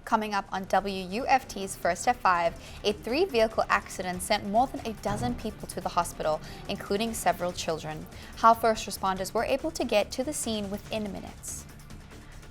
Coming up on WUFT's First at 5, a 3-vehicle accident sent more than a dozen people to the hospital, including several children. How first responders were able to get to the scene within minutes.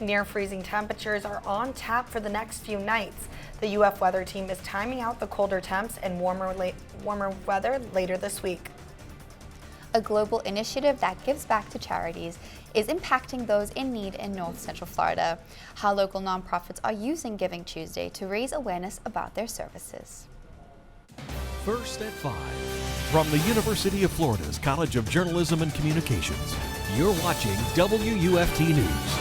Near freezing temperatures are on tap for the next few nights. The UF weather team is timing out the colder temps and warmer weather later this week. A global initiative that gives back to charities is impacting those in need in North Central Florida. How local nonprofits are using Giving Tuesday to raise awareness about their services. First at 5. From the University of Florida's College of Journalism and Communications, you're watching WUFT News.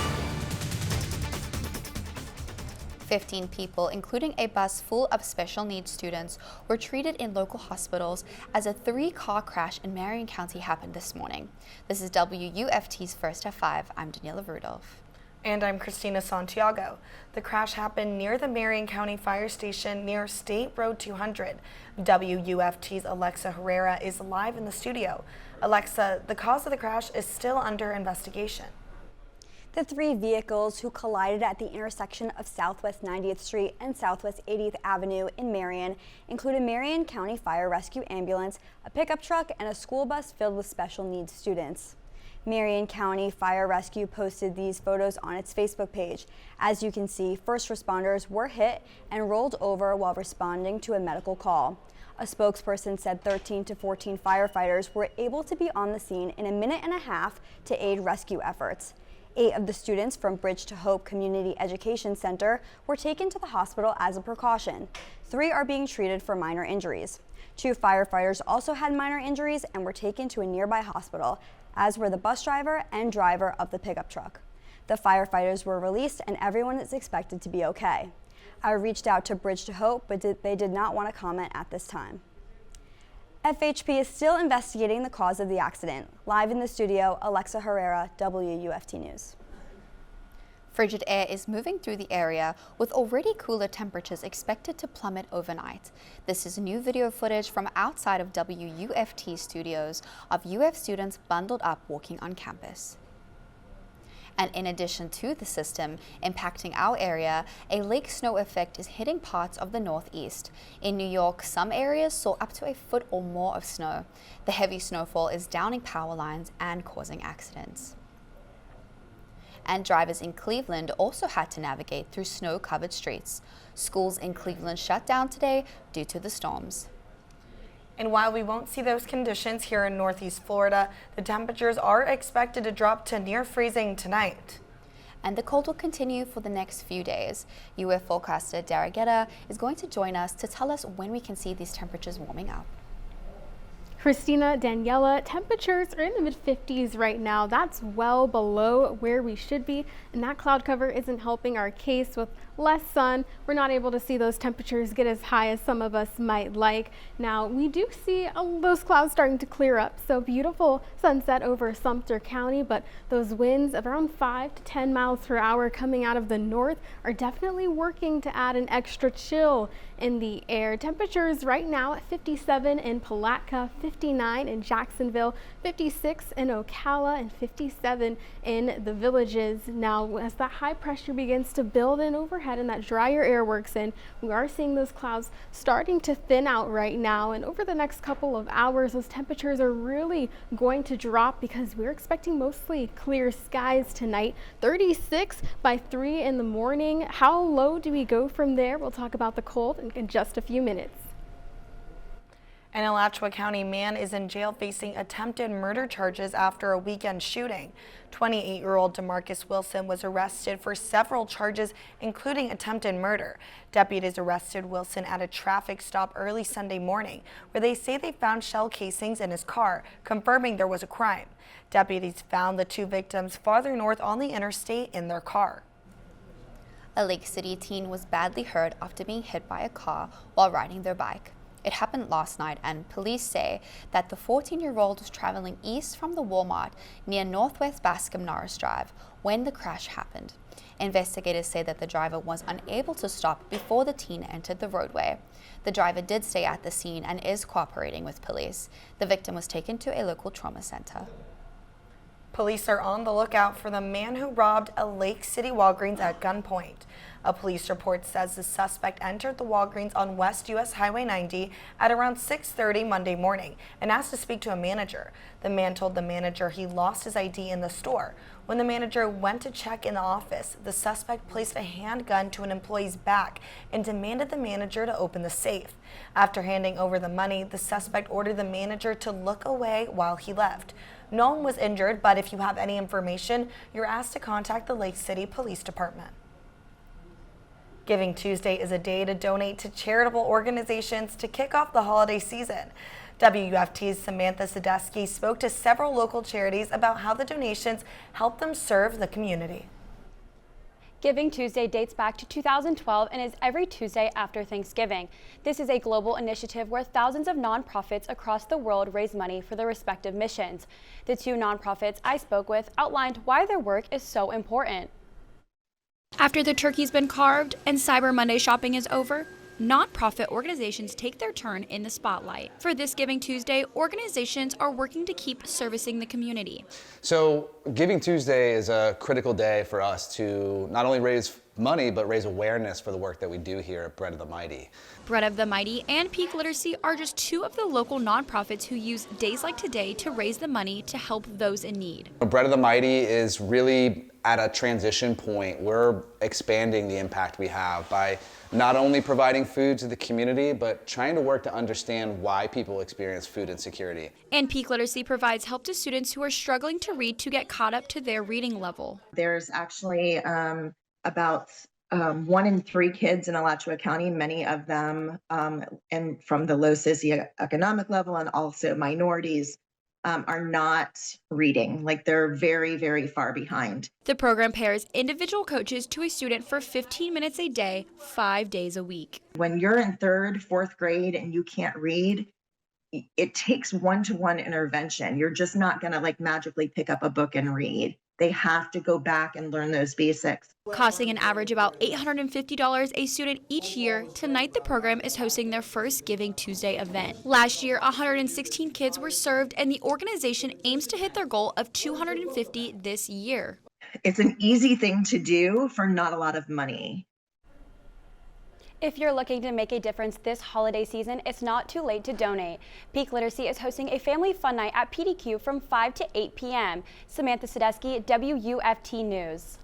15 people, including a bus full of special needs students, were treated in local hospitals as a 3-car crash in Marion County happened this morning. This is WUFT's First at 5. I'm Daniella Rudolph. And I'm Cristina Santiago. The crash happened near the Marion County Fire Station near State Road 200. WUFT's Alexa Herrera is live in the studio. Alexa, the cause of the crash is still under investigation. The 3 vehicles who collided at the intersection of Southwest 90th Street and Southwest 80th Avenue in Marion include a Marion County Fire Rescue ambulance, a pickup truck, and a school bus filled with special needs students. Marion County Fire Rescue posted these photos on its Facebook page. As you can see, first responders were hit and rolled over while responding to a medical call. A spokesperson said 13 to 14 firefighters were able to be on the scene in a minute and a half to aid rescue efforts. 8 of the students from Bridge to Hope Community Education Center were taken to the hospital as a precaution. 3 are being treated for minor injuries. 2 firefighters also had minor injuries and were taken to a nearby hospital, as were the bus driver and driver of the pickup truck. The firefighters were released and everyone is expected to be okay. I reached out to Bridge to Hope, but they did not want to comment at this time. FHP is still investigating the cause of the accident. Live in the studio, Alexa Herrera, WUFT News. Frigid air is moving through the area, with already cooler temperatures expected to plummet overnight. This is new video footage from outside of WUFT studios of UF students bundled up walking on campus. And in addition to the system impacting our area, a lake snow effect is hitting parts of the Northeast. In New York, some areas saw up to a foot or more of snow. The heavy snowfall is downing power lines and causing accidents. And drivers in Cleveland also had to navigate through snow-covered streets. Schools in Cleveland shut down today due to the storms. And while we won't see those conditions here in Northeast Florida, the temperatures are expected to drop to near freezing tonight. And the cold will continue for the next few days. UF forecaster Derrah is going to join us to tell us when we can see these temperatures warming up. Cristina, Daniella, temperatures are in the mid-50s right now. That's well below where we should be, and that cloud cover isn't helping our case. With less sun, we're not able to see those temperatures get as high as some of us might like. Now, we do see those clouds starting to clear up, so beautiful sunset over Sumter County, but those winds of around 5 to 10 miles per hour coming out of the north are definitely working to add an extra chill in the air. Temperatures right now at 57 in Palatka, 59 in Jacksonville, 56 in Ocala, and 57 in the Villages. Now, as that high pressure begins to build in overhead and that drier air works in, we are seeing those clouds starting to thin out right now. And over the next couple of hours, those temperatures are really going to drop because we're expecting mostly clear skies tonight. 36 by 3 in the morning. How low do we go from there? We'll talk about the cold in just a few minutes. An Alachua County man is in jail facing attempted murder charges after a weekend shooting. 28-year-old DeMarcus Wilson was arrested for several charges, including attempted murder. Deputies arrested Wilson at a traffic stop early Sunday morning, where they say they found shell casings in his car, confirming there was a crime. Deputies found the 2 victims farther north on the interstate in their car. A Lake City teen was badly hurt after being hit by a car while riding their bike. It happened last night, and police say that the 14-year-old was traveling east from the Walmart near Northwest Bascom Norris Drive when the crash happened. Investigators say that the driver was unable to stop before the teen entered the roadway. The driver did stay at the scene and is cooperating with police. The victim was taken to a local trauma center. Police are on the lookout for the man who robbed a Lake City Walgreens at gunpoint. A police report says the suspect entered the Walgreens on West US Highway 90 at around 6:30 Monday morning and asked to speak to a manager. The man told the manager he lost his ID in the store. When the manager went to check in the office, the suspect placed a handgun to an employee's back and demanded the manager to open the safe. After handing over the money, the suspect ordered the manager to look away while he left. No one was injured, but if you have any information, you're asked to contact the Lake City Police Department. Giving Tuesday is a day to donate to charitable organizations to kick off the holiday season. WUFT's Samantha Sydeski spoke to several local charities about how the donations help them serve the community. Giving Tuesday dates back to 2012 and is every Tuesday after Thanksgiving. This is a global initiative where thousands of nonprofits across the world raise money for their respective missions. The two nonprofits I spoke with outlined why their work is so important. After the turkey's been carved and Cyber Monday shopping is over, nonprofit organizations take their turn in the spotlight. For this Giving Tuesday, organizations are working to keep servicing the community. So Giving Tuesday is a critical day for us to not only raise money, but raise awareness for the work that we do here at Bread of the Mighty. Bread of the Mighty and Peak Literacy are just two of the local nonprofits who use days like today to raise the money to help those in need. Bread of the Mighty is really at a transition point. We're expanding the impact we have by not only providing food to the community, but trying to work to understand why people experience food insecurity. And Peak Literacy provides help to students who are struggling to read to get caught up to their reading level. There's actually about 1 in 3 kids in Alachua County, many of them and from the low socioeconomic level and also minorities, are not reading. Like, they're very, very far behind. The program pairs individual coaches to a student for 15 minutes a day, 5 days a week. When you're in 3rd, 4th grade and you can't read, it takes one-to-one intervention. You're just not going to like magically pick up a book and read. They have to go back and learn those basics. Costing an average about $850 a student each year, tonight the program is hosting their first Giving Tuesday event. Last year, 116 kids were served, and the organization aims to hit their goal of 250 this year. It's an easy thing to do for not a lot of money. If you're looking to make a difference this holiday season, it's not too late to donate. Peak Literacy is hosting a family fun night at PDQ from 5 to 8 p.m. Samantha Sydeski, WUFT News.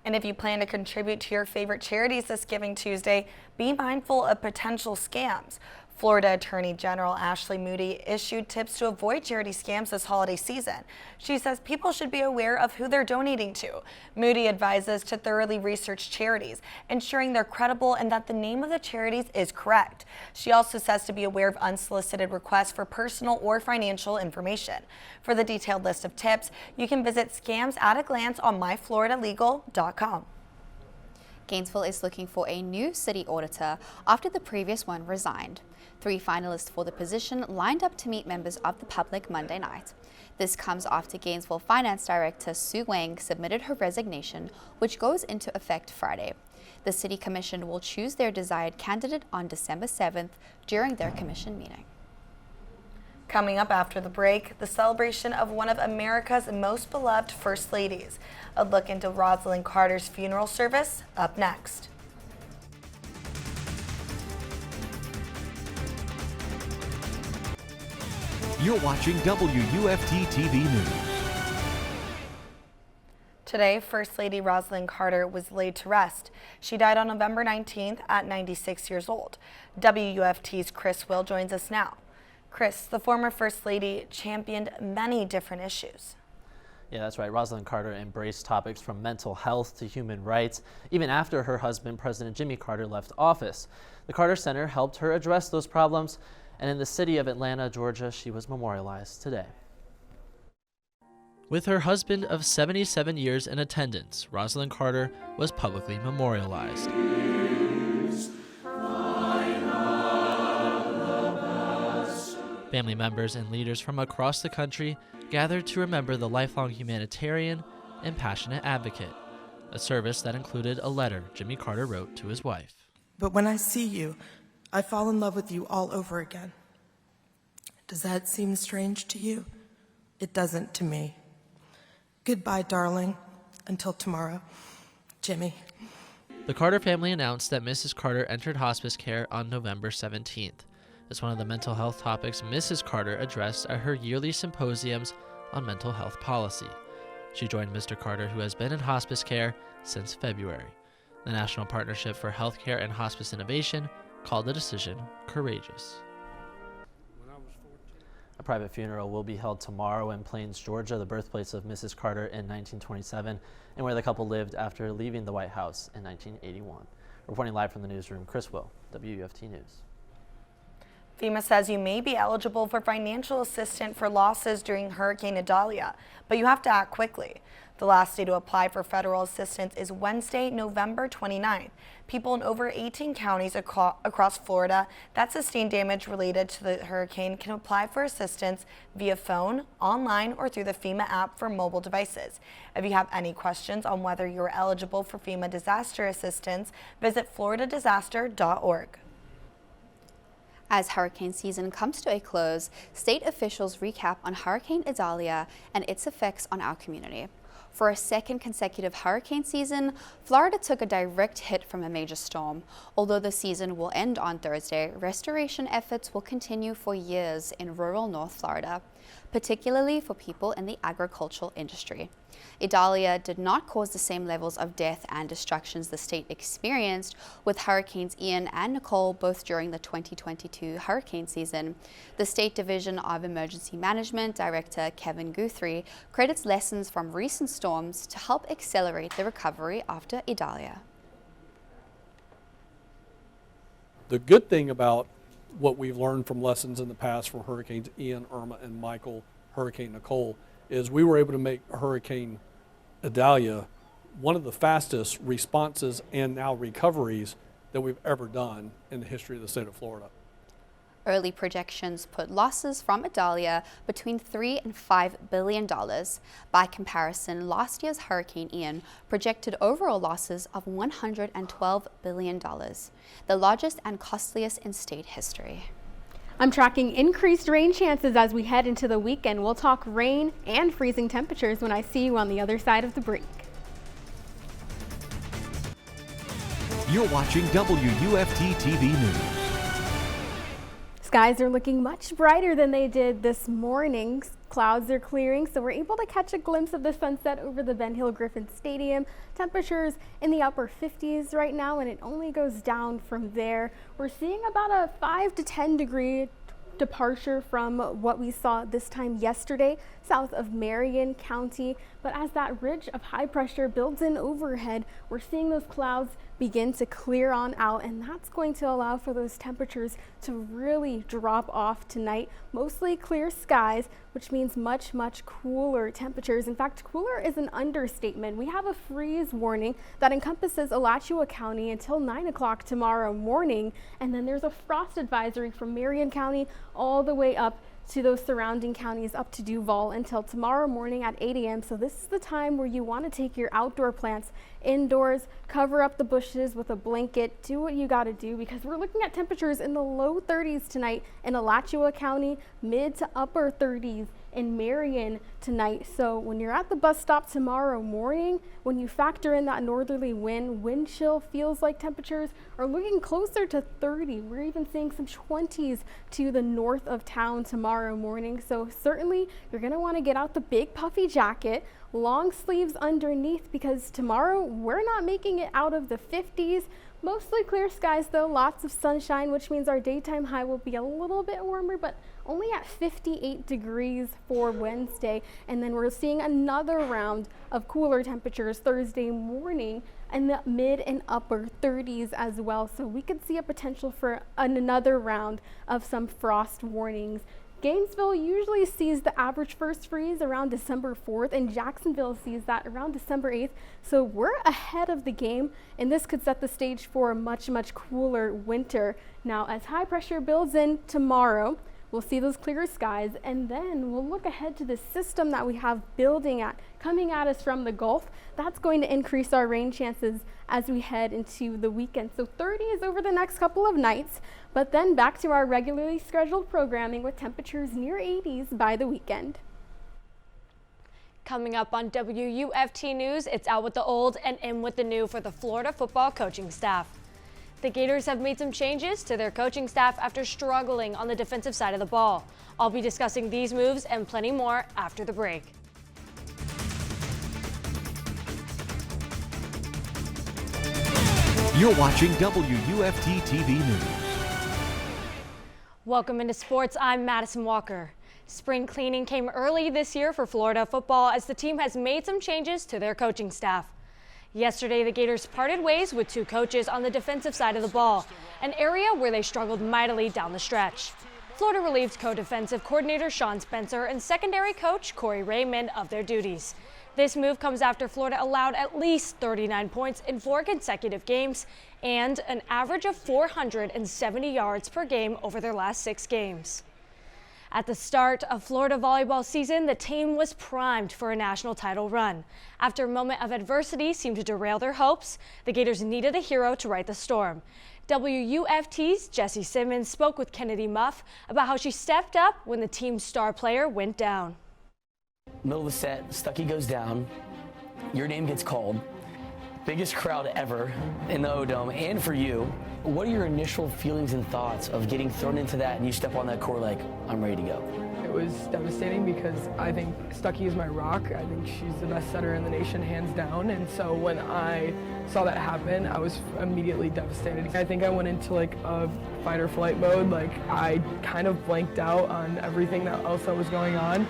And if you plan to contribute to your favorite charities this Giving Tuesday, be mindful of potential scams. Florida Attorney General Ashley Moody issued tips to avoid charity scams this holiday season. She says people should be aware of who they're donating to. Moody advises to thoroughly research charities, ensuring they're credible and that the name of the charities is correct. She also says to be aware of unsolicited requests for personal or financial information. For the detailed list of tips, you can visit Scams at a Glance on myfloridalegal.com. Gainesville is looking for a new city auditor after the previous one resigned. 3 finalists for the position lined up to meet members of the public Monday night. This comes after Gainesville Finance Director Sue Wang submitted her resignation, which goes into effect Friday. The City Commission will choose their desired candidate on December 7th during their commission meeting. Coming up after the break, the celebration of one of America's most beloved First Ladies. A look into Rosalind Carter's funeral service up next. You're watching WUFT-TV News. Today, First Lady Rosalind Carter was laid to rest. She died on November 19th at 96 years old. WUFT's Chris Will joins us now. Chris, the former First Lady championed many different issues. Yeah, that's right. Rosalind Carter embraced topics from mental health to human rights, even after her husband, President Jimmy Carter, left office. The Carter Center helped her address those problems, and in the city of Atlanta, Georgia, she was memorialized today. With her husband of 77 years in attendance, Rosalind Carter was publicly memorialized. Family members and leaders from across the country gathered to remember the lifelong humanitarian and passionate advocate, a service that included a letter Jimmy Carter wrote to his wife. But when I see you, I fall in love with you all over again. Does that seem strange to you? It doesn't to me. Goodbye, darling. Until tomorrow. Jimmy. The Carter family announced that Mrs. Carter entered hospice care on November 17th. It's one of the mental health topics Mrs. Carter addressed at her yearly symposiums on mental health policy. She joined Mr. Carter, who has been in hospice care since February. The National Partnership for Healthcare and Hospice Innovation called the decision courageous. A private funeral will be held tomorrow in Plains, Georgia, the birthplace of Mrs. Carter in 1927, and where the couple lived after leaving the White House in 1981. Reporting live from the newsroom, Chris Will, WUFT News. FEMA says you may be eligible for financial assistance for losses during Hurricane Idalia, but you have to act quickly. The last day to apply for federal assistance is Wednesday, November 29th. People in over 18 counties across Florida that sustained damage related to the hurricane can apply for assistance via phone, online, or through the FEMA app for mobile devices. If you have any questions on whether you are eligible for FEMA disaster assistance, visit floridadisaster.org. As hurricane season comes to a close, state officials recap on Hurricane Idalia and its effects on our community. For a second consecutive hurricane season, Florida took a direct hit from a major storm. Although the season will end on Thursday, restoration efforts will continue for years in rural North Florida, particularly for people in the agricultural industry. Idalia did not cause the same levels of death and destructions the state experienced with Hurricanes Ian and Nicole both during the 2022 hurricane season. The State Division of Emergency Management Director Kevin Guthrie credits lessons from recent storms to help accelerate the recovery after Idalia. The good thing about what we've learned from lessons in the past for Hurricanes Ian, Irma, and Michael, Hurricane Nicole, is we were able to make Hurricane Idalia one of the fastest responses and now recoveries that we've ever done in the history of the state of Florida. Early projections put losses from Idalia between $3 and $5 billion. By comparison, last year's Hurricane Ian projected overall losses of $112 billion, the largest and costliest in state history. I'm tracking increased rain chances as we head into the weekend. We'll talk rain and freezing temperatures when I see you on the other side of the break. You're watching WUFT-TV News. Skies are looking much brighter than they did this morning. Clouds are clearing, so we're able to catch a glimpse of the sunset over the Ben Hill Griffin Stadium. Temperatures in the upper 50s right now, and it only goes down from there. We're seeing about a 5 to 10 degree departure from what we saw this time yesterday south of Marion County. But as that ridge of high pressure builds in overhead, we're seeing those clouds begin to clear on out, and that's going to allow for those temperatures to really drop off tonight. Mostly clear skies, which means much cooler temperatures. In fact, cooler is an understatement. We have a freeze warning that encompasses Alachua County until 9 o'clock tomorrow morning, and then there's a frost advisory from Marion County all the way up to those surrounding counties up to Duval until tomorrow morning at 8 a.m. So this is the time where you want to take your outdoor plants indoors, cover up the bushes with a blanket, do what you got to do, because we're looking at temperatures in the low 30s tonight in Alachua County, mid to upper 30s in Marion tonight. So when you're at the bus stop tomorrow morning, when you factor in that northerly wind chill feels like temperatures are looking closer to 30. We're even seeing some 20s to the north of town tomorrow morning. So certainly you're going to want to get out the big puffy jacket, long sleeves underneath, because tomorrow we're not making it out of the 50s. Mostly clear skies though, lots of sunshine, which means our daytime high will be a little bit warmer, but only at 58 degrees for Wednesday. And then we're seeing another round of cooler temperatures Thursday morning in the mid and upper 30s as well. So we could see a potential for another round of some frost warnings. Gainesville usually sees the average first freeze around December 4th, and Jacksonville sees that around December 8th. So we're ahead of the game, and this could set the stage for a much cooler winter. Now, as high pressure builds in tomorrow, we'll see those clear skies, and then we'll look ahead to the system that we have coming at us from the Gulf. That's going to increase our rain chances as we head into the weekend. So 30s over the next couple of nights, but then back to our regularly scheduled programming with temperatures near 80s by the weekend. Coming up on WUFT News, it's out with the old and in with the new for the Florida football coaching staff. The Gators have made some changes to their coaching staff after struggling on the defensive side of the ball. I'll be discussing these moves and plenty more after the break. You're watching WUFT-TV News. Welcome into sports. I'm Madison Walker. Spring cleaning came early this year for Florida football as the team has made some changes to their coaching staff. Yesterday, the Gators parted ways with two coaches on the defensive side of the ball, an area where they struggled mightily down the stretch. Florida relieved co-defensive coordinator Sean Spencer and secondary coach Corey Raymond of their duties. This move comes after Florida allowed at least 39 points in 4 consecutive games and an average of 470 yards per game over their last 6 games. At the start of Florida volleyball season, the team was primed for a national title run. After a moment of adversity seemed to derail their hopes, the Gators needed a hero to right the storm. WUFT's Jessie Simmons spoke with Kennedy Muff about how she stepped up when the team's star player went down. Middle of the set, Stucky goes down, your name gets called, biggest crowd ever in the O-Dome and for you. What are your initial feelings and thoughts of getting thrown into that and you step on that court like, I'm ready to go? It was devastating because I think Stucky is my rock. I think she's the best setter in the nation, hands down. And so when I saw that happen, I was immediately devastated. I think I went into like a fight or flight mode. Like I kind of blanked out on everything else that was going on.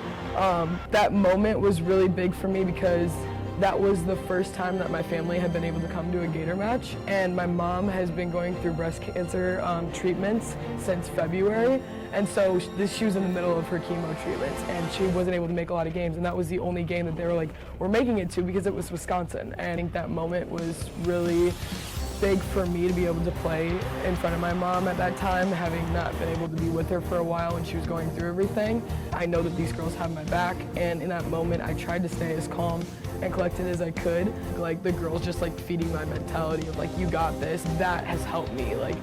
That moment was really big for me because that was the first time that my family had been able to come to a Gator match, and my mom has been going through breast cancer treatments since February, and so she was in the middle of her chemo treatments, and she wasn't able to make a lot of games, and that was the only game that they were like, we're making it to because it was Wisconsin, and I think that moment was really big for me to be able to play in front of my mom at that time, having not been able to be with her for a while when she was going through everything. I know that these girls have my back, and in that moment I tried to stay as calm and collected as I could. Like the girls just like feeding my mentality of like, you got this. That has helped me like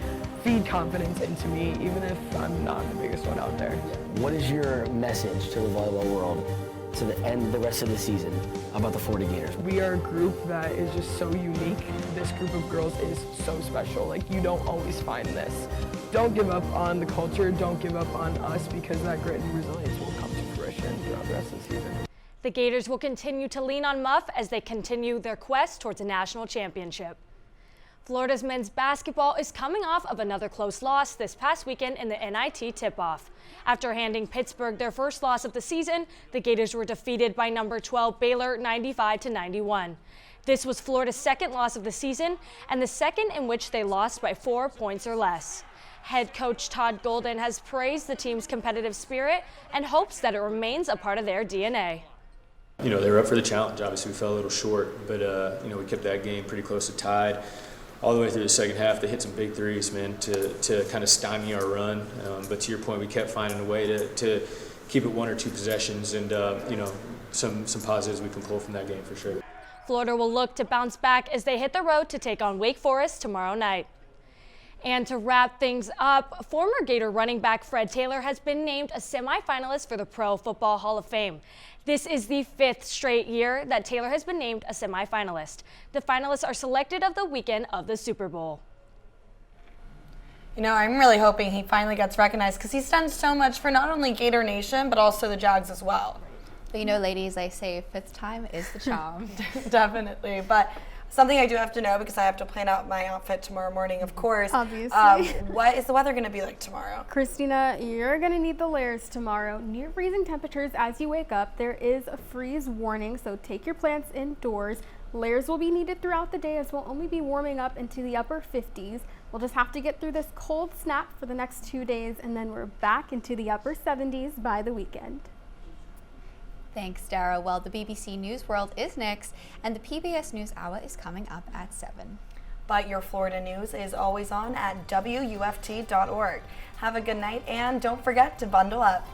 feed confidence into me, even if I'm not the biggest one out there. What is your message to the volleyball world to the end the rest of the season about the Florida Gators? We are a group that is just so unique. This group of girls is so special. Like you don't always find this. Don't give up on the culture, don't give up on us, because that grit and resilience will come to fruition throughout the rest of the season. The Gators will continue to lean on Muff as they continue their quest towards a national championship. Florida's men's basketball is coming off of another close loss this past weekend in the NIT tip-off. After handing Pittsburgh their first loss of the season, the Gators were defeated by number 12 Baylor 95-91. This was Florida's second loss of the season and the second in which they lost by 4 points or less. Head coach Todd Golden has praised the team's competitive spirit and hopes that it remains a part of their DNA. You know, they were up for the challenge. Obviously, we fell a little short, but you know, we kept that game pretty close to tied all the way through the second half. They hit some big threes, man, to kind of stymie our run. But to your point, we kept finding a way to keep it 1 or 2 possessions, and you know, some positives we can pull from that game for sure. Florida will look to bounce back as they hit the road to take on Wake Forest tomorrow night. And to wrap things up, former Gator running back Fred Taylor has been named a semifinalist for the Pro Football Hall of Fame. This is the 5th straight year that Taylor has been named a semifinalist. The finalists are selected of the weekend of the Super Bowl. You know, I'm really hoping he finally gets recognized because he's done so much for not only Gator Nation, but also the Jags as well. But you know, ladies, they say 5th time is the charm. Definitely. But something I do have to know, because I have to plan out my outfit tomorrow morning, of course. Obviously. What is the weather going to be like tomorrow? Cristina, you're going to need the layers tomorrow. Near freezing temperatures as you wake up. There is a freeze warning, so take your plants indoors. Layers will be needed throughout the day as we'll only be warming up into the upper 50s. We'll just have to get through this cold snap for the next 2 days, and then we're back into the upper 70s by the weekend. Thanks, Derrah. Well, the BBC News World is next, and the PBS News Hour is coming up at 7. But your Florida news is always on at WUFT.org. Have a good night, and don't forget to bundle up.